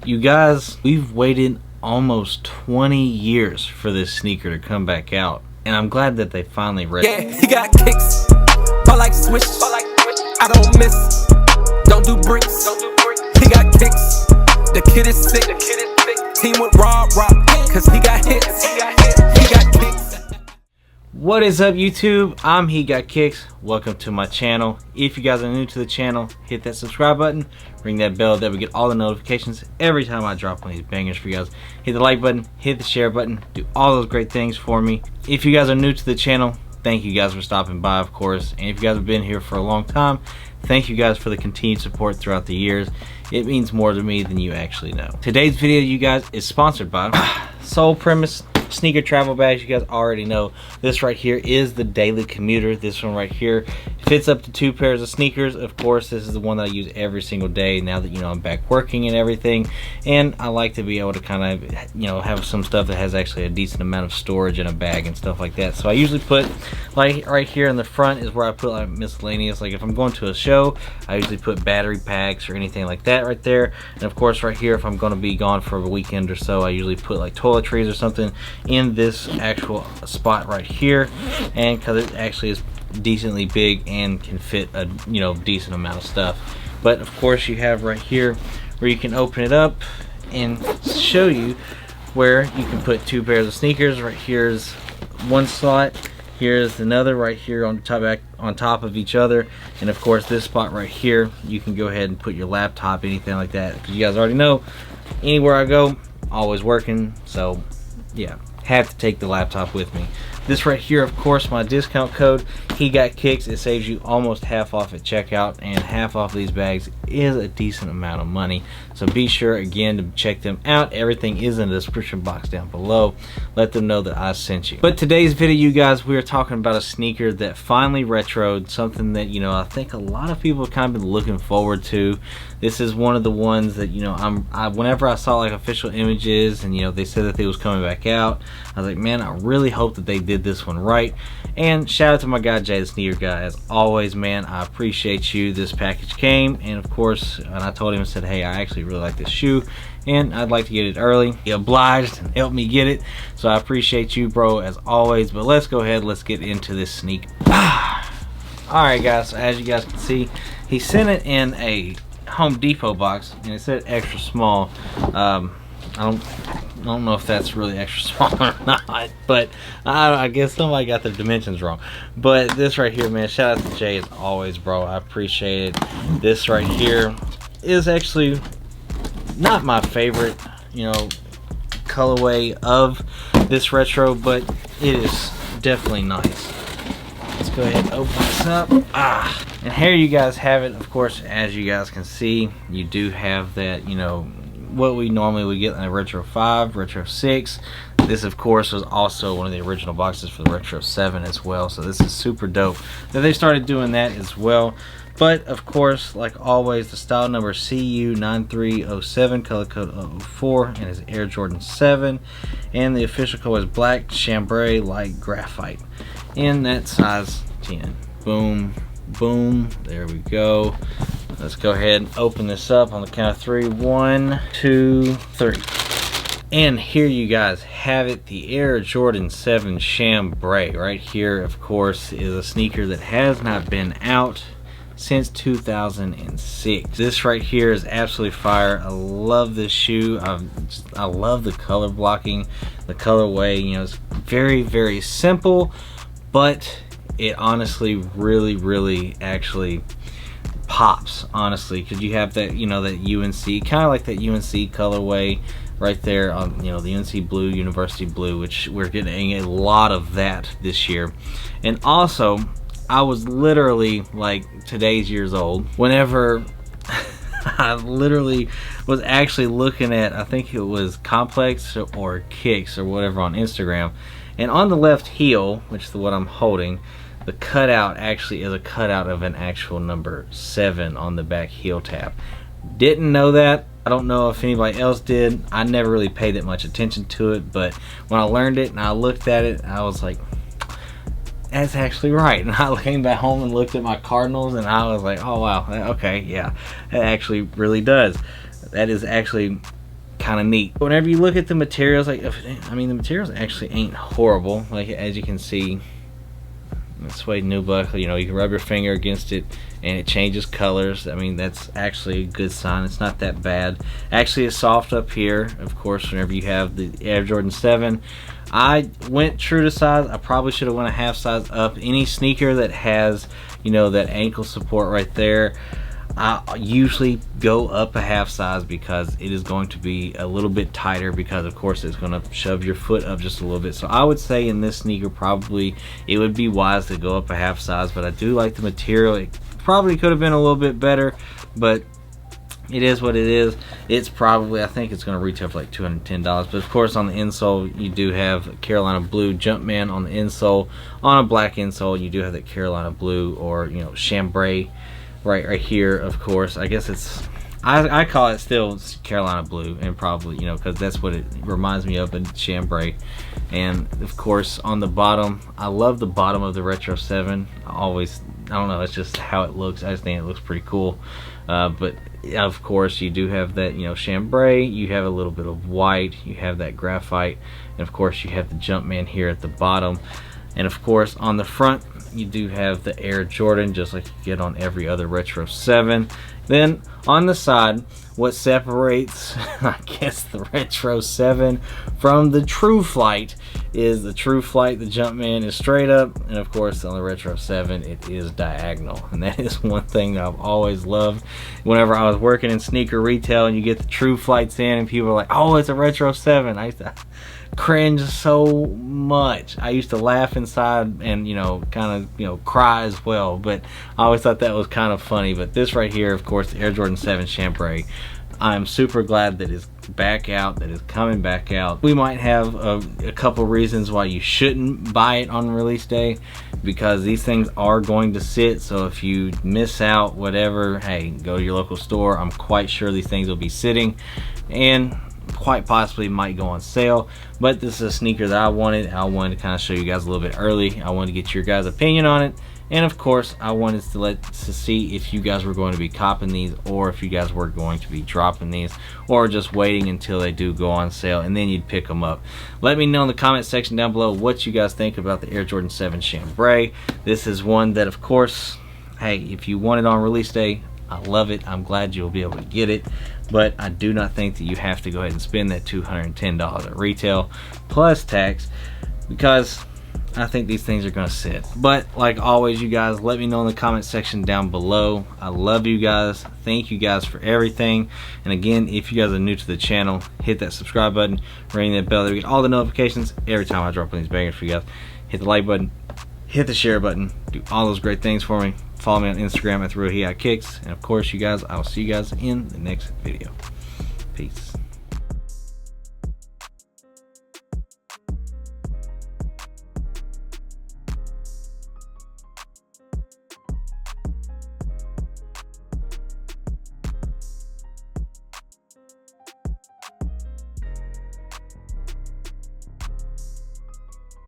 You guys, we've waited almost 20 years for this sneaker to come back out, and I'm glad that they finally read it. Yeah, he got kicks, ball like swish, I don't miss, don't do bricks, he got kicks, the kid is sick, team with raw, cause he got hits, he got kicks. What is up, YouTube? I'm He Got Kicks. Welcome to my channel. If you guys are new to the channel, hit that subscribe button, ring that bell, that we get all the notifications every time I drop one of these bangers for you guys. Hit the like button, hit the share button, do all those great things for me. If you guys are new to the channel, thank you guys for stopping by, of course. And if you guys have been here for a long time, thank you guys for the continued support throughout the years. It means more to me than you actually know. Today's video, you guys, is sponsored by Perfectbrimz sneaker travel bags. You guys already know this right here is the daily commuter. This one right here fits up to 2 pairs of sneakers. Of course, this is the one that I use every single day now that, you know, I'm back working and everything, and I like to be able to kind of, you know, have some stuff that has actually a decent amount of storage in a bag and stuff like that. So I usually put, like, right here in the front is where I put like miscellaneous. Like if I'm going to a show, I usually put battery packs or anything like that right there. And of course right here, if I'm going to be gone for a weekend or so, I usually put like toiletries or something in this actual spot right here, and because it actually is decently big and can fit a, you know, decent amount of stuff. But of course you have right here where you can open it up and show you where you can put 2 pairs of sneakers. Right here's one slot, here's another right here on top of each other, and of course this spot right here you can go ahead and put your laptop, anything like that, because you guys already know anywhere I go, always working, so yeah, have to take the laptop with me. This right here, of course, my discount code, He Got Kicks. It saves you almost half off at checkout, and half off these bags is a decent amount of money. So be sure again to check them out. Everything is in the description box down below. Let them know that I sent you. But today's video, you guys, we are talking about a sneaker that finally retroed, something that, you know, I think a lot of people have kind of been looking forward to. This is one of the ones that, you know, whenever I saw like official images and, you know, they said that they was coming back out, I was like, man, I really hope that they did this one right. And shout out to my guy Jay the Sneaker Guy. As always, man, I appreciate you. This package came, and of course, and I told him and said, hey, I actually really like this shoe and I'd like to get it early. He obliged and helped me get it, so I appreciate you, bro, as always. But let's go ahead, let's get into this sneak. Alright guys, so as you guys can see, he sent it in a Home Depot box, and it said extra small. I don't know if that's really extra small or not, but I guess somebody got the dimensions wrong. But this right here, man, shout out to Jay as always, bro. I appreciate it. This right here is actually not my favorite, you know, colorway of this retro, but it is definitely nice. Let's go ahead and open this up. And here you guys have it. Of course, as you guys can see, you do have that, you know, what we normally would get in a Retro 5, Retro 6. This, of course, was also one of the original boxes for the Retro 7 as well. So this is super dope that they started doing that as well. But, of course, like always, the style number CU9307, color code 004, and is Air Jordan 7. And the official color is black chambray light graphite in that size 10. Boom, boom, there we go. Let's go ahead and open this up on the count of 3. 1, 2, 3. And here you guys have it, the Air Jordan 7 chambray. Right here, of course, is a sneaker that has not been out since 2006. This right here is absolutely fire. I love this shoe. I love the color blocking, the colorway. You know, it's very, very simple, but it honestly really actually pops, honestly, because you have that, you know, that UNC, kind of like that UNC colorway right there on, you know, the UNC blue, university blue, which we're getting a lot of that this year. And also, I was literally like today's years old whenever I literally was actually looking at, I think it was Complex or Kicks or whatever on Instagram, and on the left heel, which is what I'm holding, the cutout actually is a cutout of an actual number 7 on the back heel tab. Didn't know that. I don't know if anybody else did. I never really paid that much attention to it, but when I learned it and I looked at it, I was like, that's actually right. And I came back home and looked at my Cardinals, and I was like, oh wow, okay, yeah, that actually really does. That is actually kind of neat. Whenever you look at the materials, like, I mean, the materials actually ain't horrible. Like, as you can see, suede nubuck, you know, you can rub your finger against it and it changes colors. I mean, that's actually a good sign. It's not that bad. Actually, it's soft up here. Of course, whenever you have the Air Jordan 7, I went true to size. I probably should have went a half size up. Any sneaker that has, you know, that ankle support right there, I usually go up a half size because it is going to be a little bit tighter, because of course it's going to shove your foot up just a little bit. So I would say in this sneaker probably it would be wise to go up a half size, but I do like the material. It probably could have been a little bit better, but it is what it is. It's probably, I think it's going to retail for like $210, but of course on the insole you do have Carolina blue Jumpman on the insole. On a black insole you do have that Carolina blue, or, you know, chambray right here. Of course, I guess it's, I call it still Carolina blue, and probably, you know, because that's what it reminds me of, a chambray. And of course on the bottom, I love the bottom of the Retro 7. I don't know, it's just how it looks. I just think it looks pretty cool. But of course you do have that, you know, chambray, you have a little bit of white, you have that graphite, and of course you have the Jumpman here at the bottom. And of course on the front you do have the Air Jordan, just like you get on every other Retro 7. Then on the side, what separates I guess the Retro 7 from the True Flight is the True Flight, the Jumpman is straight up, and of course on the Retro 7 it is diagonal. And that is one thing that I've always loved. Whenever I was working in sneaker retail and you get the True Flights in and people are like, oh, it's a Retro 7, I used to cringe so much. I used to laugh inside and, you know, kind of, you know, cry as well, but I always thought that was kind of funny. But this right here, of course, the Air Jordan 7 chambray, I'm super glad that it's back out, that it's coming back out. We might have a couple reasons why you shouldn't buy it on release day, because these things are going to sit. So if you miss out, whatever, hey, go to your local store. I'm quite sure these things will be sitting and quite possibly might go on sale. But this is a sneaker that I wanted to kind of show you guys a little bit early. I wanted to get your guys' opinion on it, and of course I wanted to see if you guys were going to be copping these, or if you guys were going to be dropping these, or just waiting until they do go on sale and then you'd pick them up. Let me know in the comment section down below what you guys think about the Air Jordan 7 chambray. This is one that, of course, hey, if you want it on release day, I love it. I'm glad you'll be able to get it, but I do not think that you have to go ahead and spend that $210 at retail plus tax, because I think these things are going to sit. But like always, you guys, let me know in the comment section down below. I love you guys. Thank you guys for everything. And again, if you guys are new to the channel, hit that subscribe button, ring that bell to get all the notifications every time I drop one of these bangers for you guys. Hit the like button, hit the share button, do all those great things for me. Follow me on Instagram at therealhegotkickz. And of course, you guys, I will see you guys in the next video. Peace.